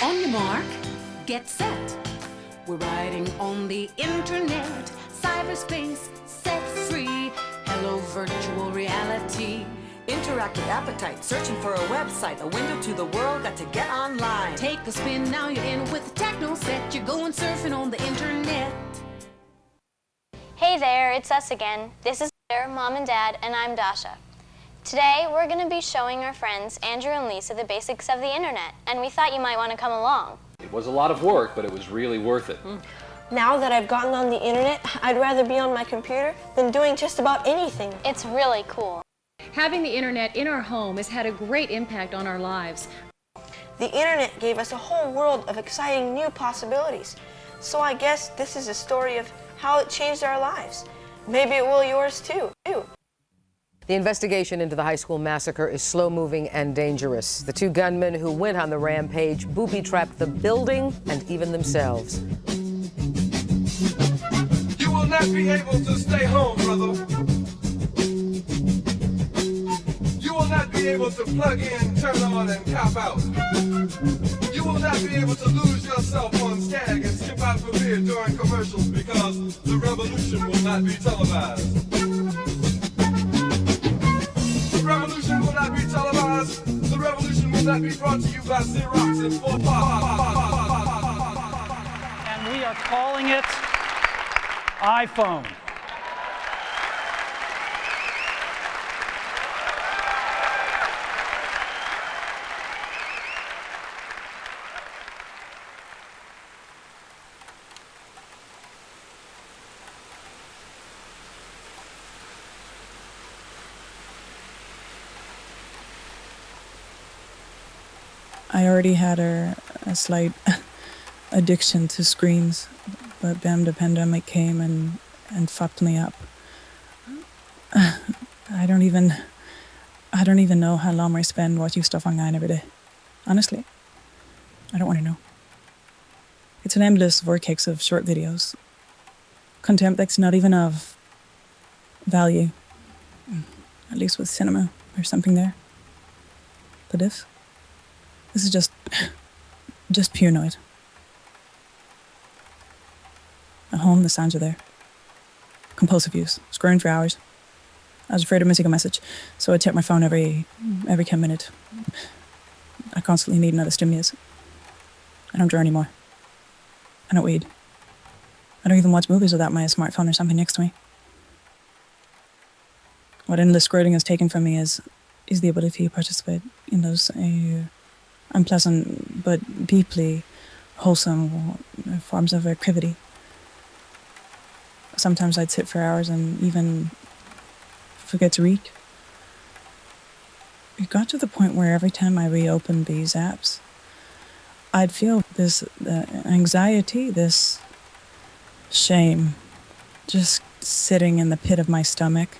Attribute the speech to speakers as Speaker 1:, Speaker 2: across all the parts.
Speaker 1: On your mark, get set. We're riding on the internet, cyberspace, set free. Hello, virtual reality.
Speaker 2: Interactive appetite, searching for a website, a window to the world, got to get online.
Speaker 1: Take a spin, now you're in with the techno set. You're going surfing on the internet.
Speaker 3: Hey there, it's us again. This is Mom and Dad, and I'm Dasha. Today, we're going to be showing our friends Andrew and Lisa the basics of the internet, and we thought you might want to come along.
Speaker 4: It was a lot of work, but it was really worth it.
Speaker 5: Now that I've gotten on the internet, I'd rather be on my computer than doing just about anything.
Speaker 3: It's really cool.
Speaker 6: Having the internet in our home has had a great impact on our lives.
Speaker 5: The internet gave us a whole world of exciting new possibilities. So I guess this is a story of how it changed our lives. Maybe it will yours too.
Speaker 7: The investigation into the high school massacre is slow-moving and dangerous. The two gunmen who went on the rampage booby-trapped the building and even themselves.
Speaker 8: You will not be able to stay home, brother. You will not be able to plug in, turn on, and cop out. You will not be able to lose yourself on Skag and skip out for beer during commercials because the revolution will not be televised. The revolution will not be televised. The revolution will not be brought to you by Xerox and 4
Speaker 9: And we are calling it iPhone.
Speaker 10: I already had a slight addiction to screens, but then the pandemic came and fucked me up. I don't even know how long I spend watching stuff online every day. Honestly, I don't want to know. It's an endless vortex of short videos. Content that's not even of value. At least with cinema, there's something there. But this is just pure noise. At home, the sounds are there. Compulsive use, scrolling for hours. I was afraid of missing a message, so I check my phone every 10 minutes. I constantly need another stimulus. I don't draw anymore. I don't read. I don't even watch movies without my smartphone or something next to me. What endless scrolling has taken from me is the ability to participate in those unpleasant but deeply wholesome forms of activity. Sometimes I'd sit for hours and even forget to read. It got to the point where every time I reopened these apps, I'd feel this anxiety, this shame, just sitting in the pit of my stomach.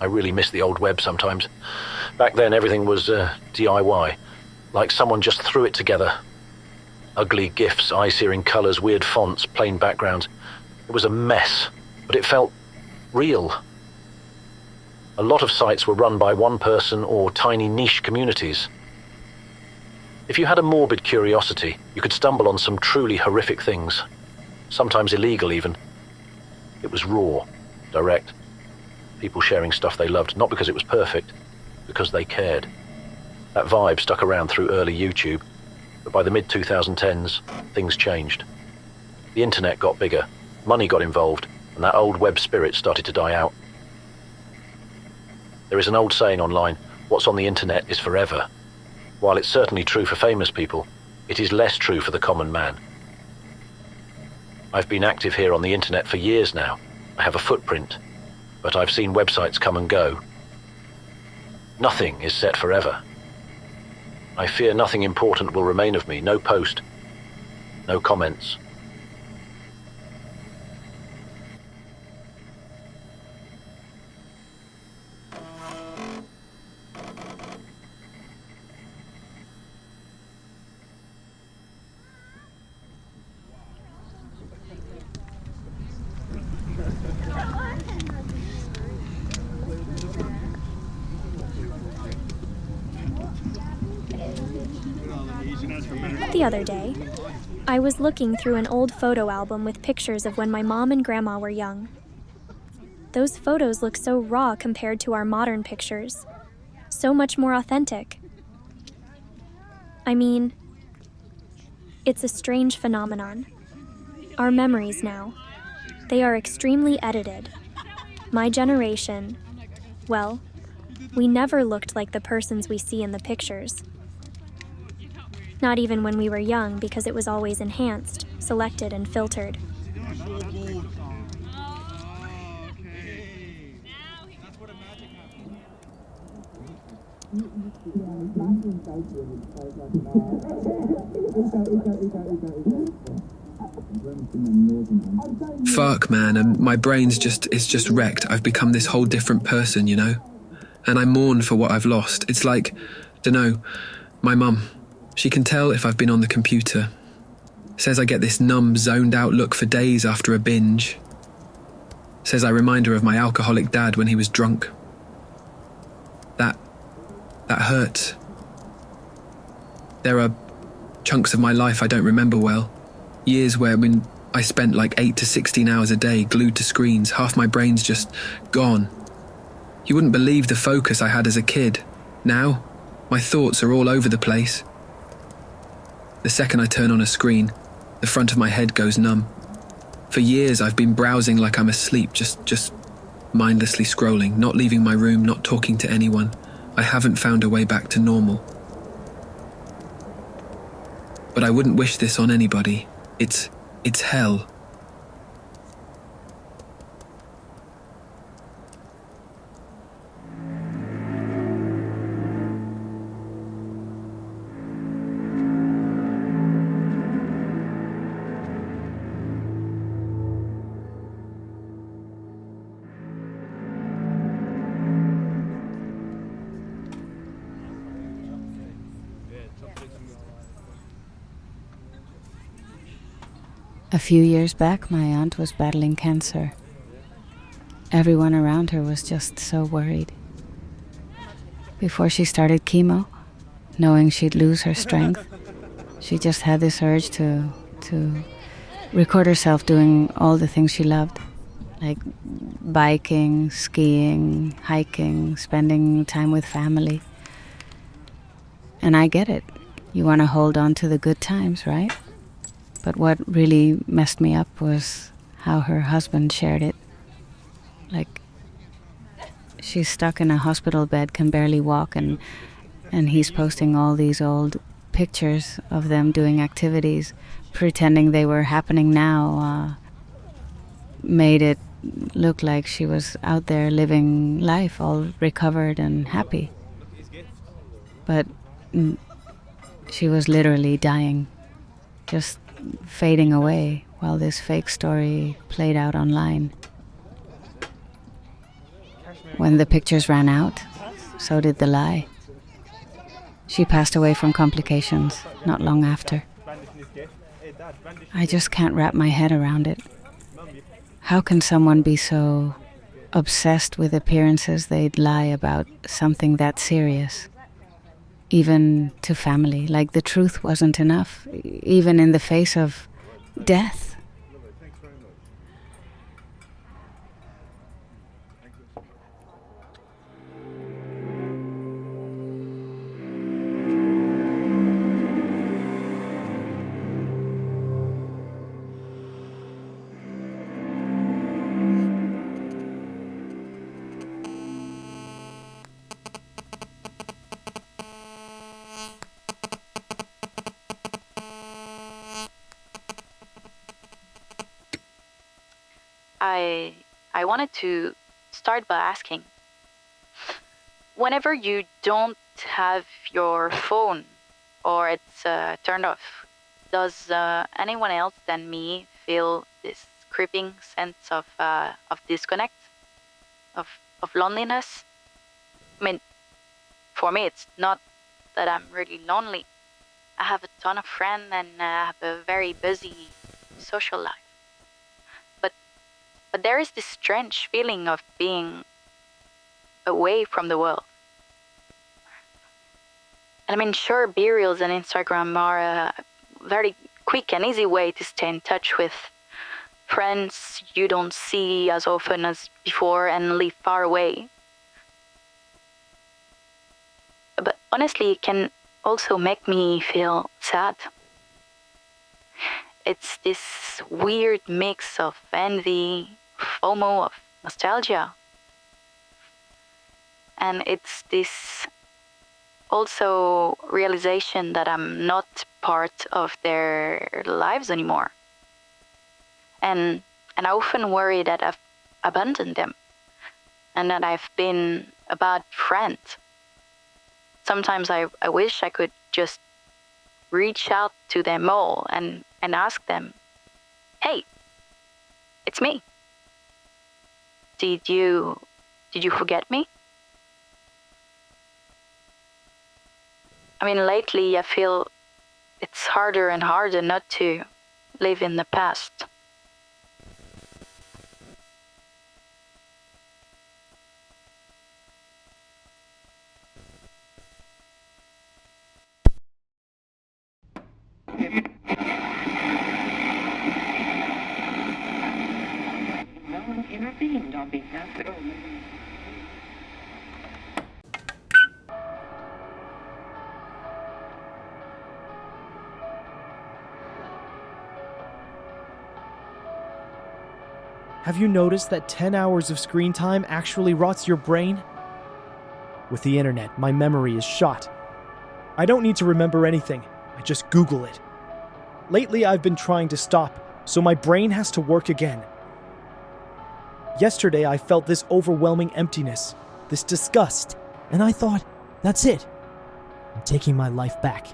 Speaker 11: I really miss the old web sometimes. Back then everything was DIY, like someone just threw it together. Ugly GIFs, eye-searing colours, weird fonts, plain backgrounds. It was a mess, but it felt real. A lot of sites were run by one person or tiny niche communities. If you had a morbid curiosity, you could stumble on some truly horrific things, sometimes illegal even. It was raw, direct. People sharing stuff they loved, not because it was perfect, because they cared. That vibe stuck around through early YouTube, but by the mid-2010s, things changed. The internet got bigger, money got involved, and that old web spirit started to die out. There is an old saying online, what's on the internet is forever. While it's certainly true for famous people, it is less true for the common man. I've been active here on the internet for years now. I have a footprint. but I've seen websites come and go. Nothing is set forever. I fear nothing important will remain of me. No post, no comments.
Speaker 12: The other day, I was looking through an old photo album with pictures of when my mom and grandma were young. Those photos look so raw compared to our modern pictures, so much more authentic. I mean, it's a strange phenomenon. Our memories now, they are extremely edited. My generation, well, we never looked like the persons we see in the pictures. Not even when we were young, because it was always enhanced, selected, and filtered.
Speaker 13: Fuck, man, and my brain's just wrecked. I've become this whole different person, you know? And I mourn for what I've lost. It's like, dunno, my mum. She can tell if I've been on the computer. Says I get this numb, zoned-out look for days after a binge. Says I remind her of my alcoholic dad when he was drunk. That hurts. There are chunks of my life I don't remember well. Years when I spent like 8 to 16 hours a day glued to screens. Half my brain's just gone. You wouldn't believe the focus I had as a kid. Now, my thoughts are all over the place. The second I turn on a screen, the front of my head goes numb. For years I've been browsing like I'm asleep, just mindlessly scrolling, not leaving my room, not talking to anyone. I haven't found a way back to normal. But I wouldn't wish this on anybody. It's hell.
Speaker 14: A few years back, my aunt was battling cancer. Everyone around her was just so worried. Before she started chemo, knowing she'd lose her strength, she just had this urge to record herself doing all the things she loved, like biking, skiing, hiking, spending time with family. And I get it. You want to hold on to the good times, right? But what really messed me up was how her husband shared it. Like, she's stuck in a hospital bed, can barely walk, and he's posting all these old pictures of them doing activities, pretending they were happening now, made it look like she was out there living life, all recovered and happy. But she was literally dying, just fading away while this fake story played out online. When the pictures ran out, so did the lie. She passed away from complications not long after. I just can't wrap my head around it. How can someone be so obsessed with appearances they'd lie about something that serious? Even to family, like the truth wasn't enough, even in the face of death.
Speaker 15: I wanted to start by asking, whenever you don't have your phone or it's turned off, does anyone else than me feel this creeping sense of disconnect, of loneliness? I mean, for me, it's not that I'm really lonely. I have a ton of friends and I have a very busy social life. But there is this strange feeling of being away from the world. And I mean, sure, B-Reels and Instagram are a very quick and easy way to stay in touch with friends you don't see as often as before and live far away. But honestly, it can also make me feel sad. It's this weird mix of envy, FOMO, of nostalgia. And it's this also realization that I'm not part of their lives anymore. And I often worry that I've abandoned them and that I've been a bad friend. Sometimes I wish I could just reach out to them all and ask them, hey, it's me. Did you forget me? I mean, lately I feel it's harder and harder not to live in the past.
Speaker 16: Intervened on behalf of...
Speaker 17: Have you noticed that 10 hours of screen time actually rots your brain? With the internet, my memory is shot. I don't need to remember anything, I just Google it. Lately, I've been trying to stop, so my brain has to work again. Yesterday, I felt this overwhelming emptiness, this disgust, and I thought, that's it. I'm taking my life back.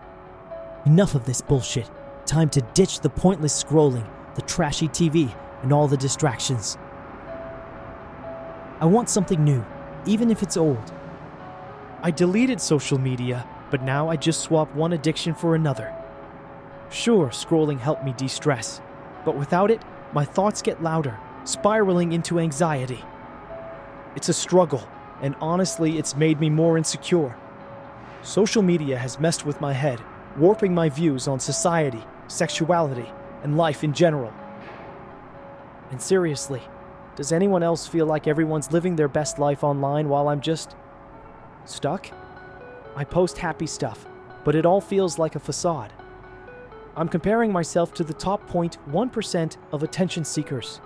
Speaker 17: Enough of this bullshit. Time to ditch the pointless scrolling, the trashy TV, and all the distractions. I want something new, even if it's old. I deleted social media, but now I just swap one addiction for another. Sure, scrolling helped me de-stress, but without it, my thoughts get louder, spiraling into anxiety. It's a struggle, and honestly, it's made me more insecure. Social media has messed with my head, warping my views on society, sexuality, and life in general. And seriously, does anyone else feel like everyone's living their best life online while I'm just stuck? I post happy stuff, but it all feels like a facade. I'm comparing myself to the top 0.1% of attention seekers.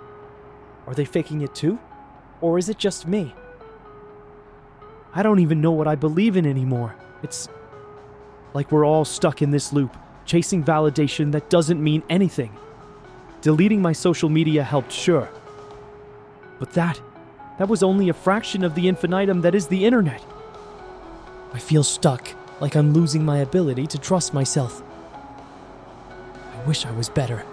Speaker 17: Are they faking it too? Or is it just me? I don't even know what I believe in anymore. It's like we're all stuck in this loop, chasing validation that doesn't mean anything. Deleting my social media helped, sure. But that was only a fraction of the infinitum that is the internet. I feel stuck, like I'm losing my ability to trust myself. I wish I was better.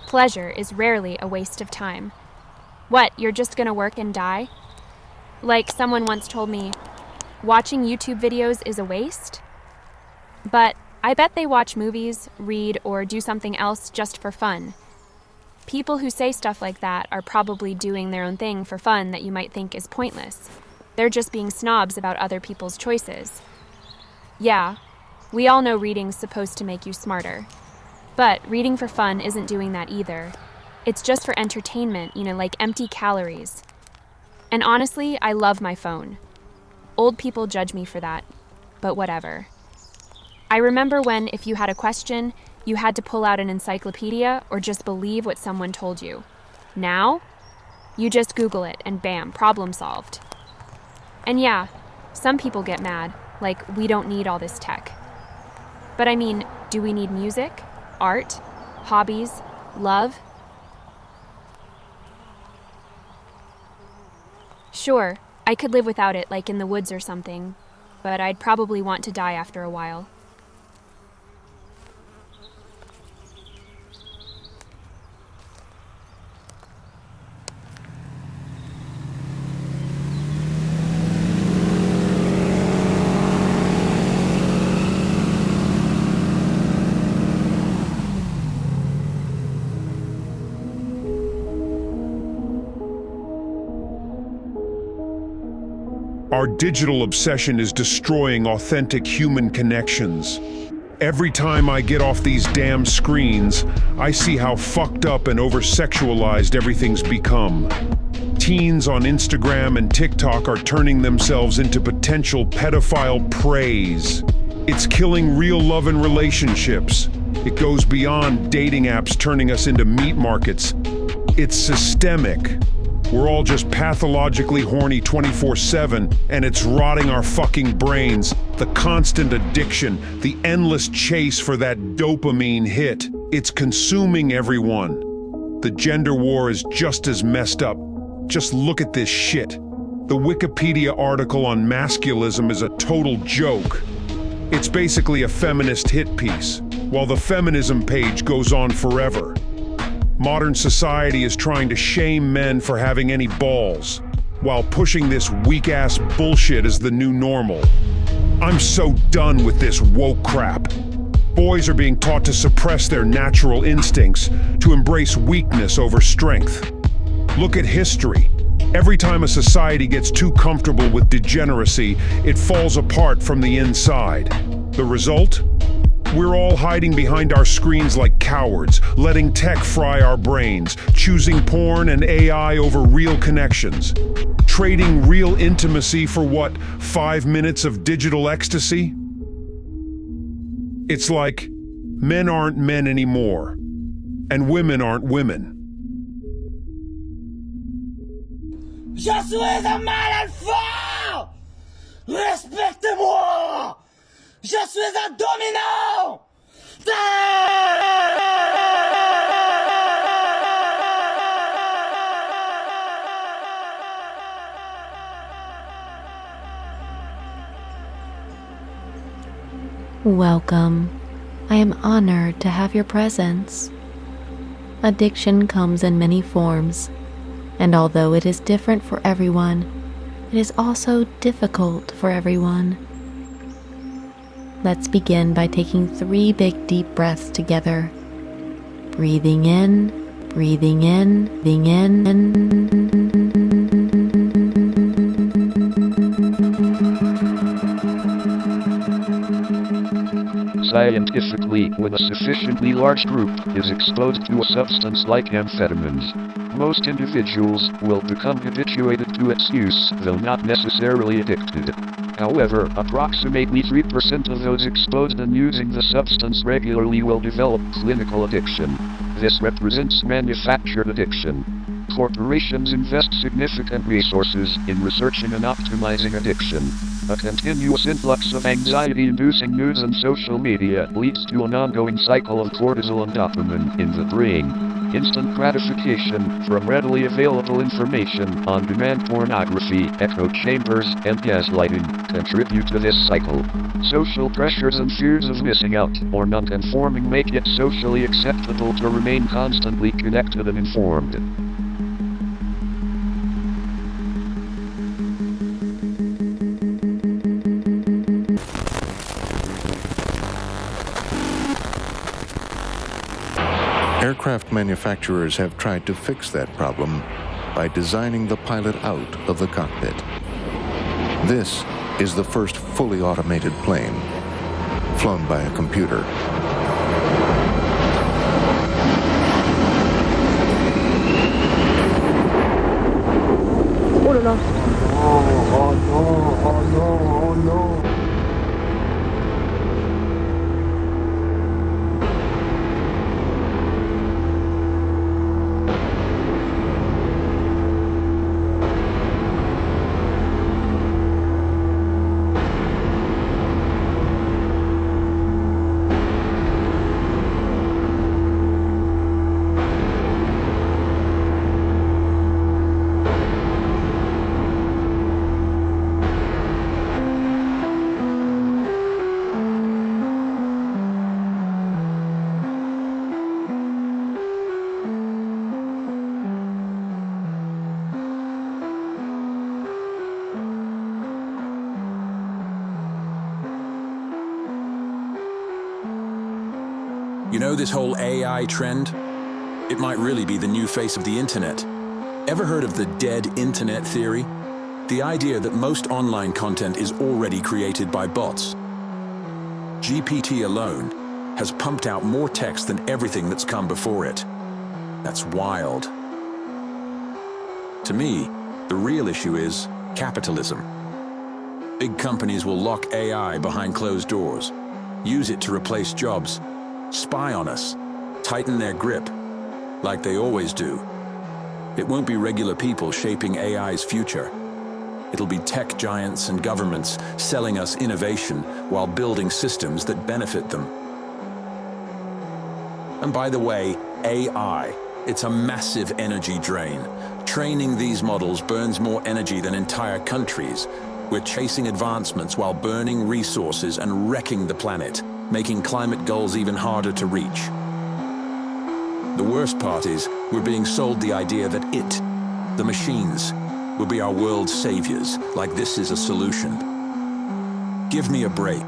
Speaker 18: Pleasure is rarely a waste of time. What, you're just gonna work and die? Like someone once told me, watching YouTube videos is a waste? But I bet they watch movies, read, or do something else just for fun. People who say stuff like that are probably doing their own thing for fun that you might think is pointless. They're just being snobs about other people's choices. Yeah, we all know reading's supposed to make you smarter. But reading for fun isn't doing that either. It's just for entertainment, like empty calories. And honestly, I love my phone. Old people judge me for that, but whatever. I remember when, if you had a question, you had to pull out an encyclopedia or just believe what someone told you. Now, you just Google it and bam, problem solved. And yeah, some people get mad, like we don't need all this tech. But I mean, do we need music, art, hobbies, love? Sure, I could live without it, like in the woods or something, but I'd probably want to die after a while.
Speaker 16: Our digital obsession is destroying authentic human connections. Every time I get off these damn screens, I see how fucked up and over-sexualized everything's become. Teens on Instagram and TikTok are turning themselves into potential pedophile preys. It's killing real love and relationships. It goes beyond dating apps turning us into meat markets. It's systemic. We're all just pathologically horny 24/7, and it's rotting our fucking brains. The constant addiction, the endless chase for that dopamine hit. It's consuming everyone. The gender war is just as messed up. Just look at this shit. The Wikipedia article on masculism is a total joke. It's basically a feminist hit piece, while the feminism page goes on forever. Modern society is trying to shame men for having any balls, while pushing this weak-ass bullshit as the new normal. I'm so done with this woke crap. Boys are being taught to suppress their natural instincts, to embrace weakness over strength. Look at history. Every time a society gets too comfortable with degeneracy, it falls apart from the inside. The result? We're all hiding behind our screens like cowards, letting tech fry our brains, choosing porn and AI over real connections. Trading real intimacy for what, 5 minutes of digital ecstasy? It's like men aren't men anymore, and women aren't women.
Speaker 19: Je suis un mâle alpha! Respectez-moi! Je suis un dominant!
Speaker 20: Welcome. I am honored to have your presence. Addiction comes in many forms, and although it is different for everyone, it is also difficult for everyone. Let's begin by taking 3 big deep breaths together. Breathing in, breathing in, breathing in.
Speaker 21: Scientifically, when a sufficiently large group is exposed to a substance like amphetamines, most individuals will become habituated to its use, though not necessarily addicted. However, approximately 3% of those exposed and using the substance regularly will develop clinical addiction. This represents manufactured addiction. Corporations invest significant resources in researching and optimizing addiction. A continuous influx of anxiety-inducing news and social media leads to an ongoing cycle of cortisol and dopamine in the brain. Instant gratification from readily available information, on-demand pornography, echo chambers, and gaslighting contribute to this cycle. Social pressures and fears of missing out or non-conforming make it socially acceptable to remain constantly connected and informed.
Speaker 22: Air
Speaker 2: aircraft manufacturers have tried to fix that problem by designing the pilot out of the cockpit. This is the first fully automated plane, flown by a computer.
Speaker 22: Oh là là. Oh no, oh no, oh no.
Speaker 23: You know this whole AI trend? It might really be the new face of the internet. Ever heard of the dead internet theory? The idea that most online content is already created by bots. GPT alone has pumped out more text than everything that's come before it. That's wild. To me, the real issue is capitalism. Big companies will lock AI behind closed doors, use it to replace jobs, spy on us, tighten their grip, like they always do. It won't be regular people shaping AI's future. It'll be tech giants and governments selling us innovation while building systems that benefit them. And by the way, AI, it's a massive energy drain. Training these models burns more energy than entire countries. We're chasing advancements while burning resources and wrecking the planet, making climate goals even harder to reach. The worst part is, we're being sold the idea that it, the machines, will be our world's saviors, like this is a solution. Give me a break.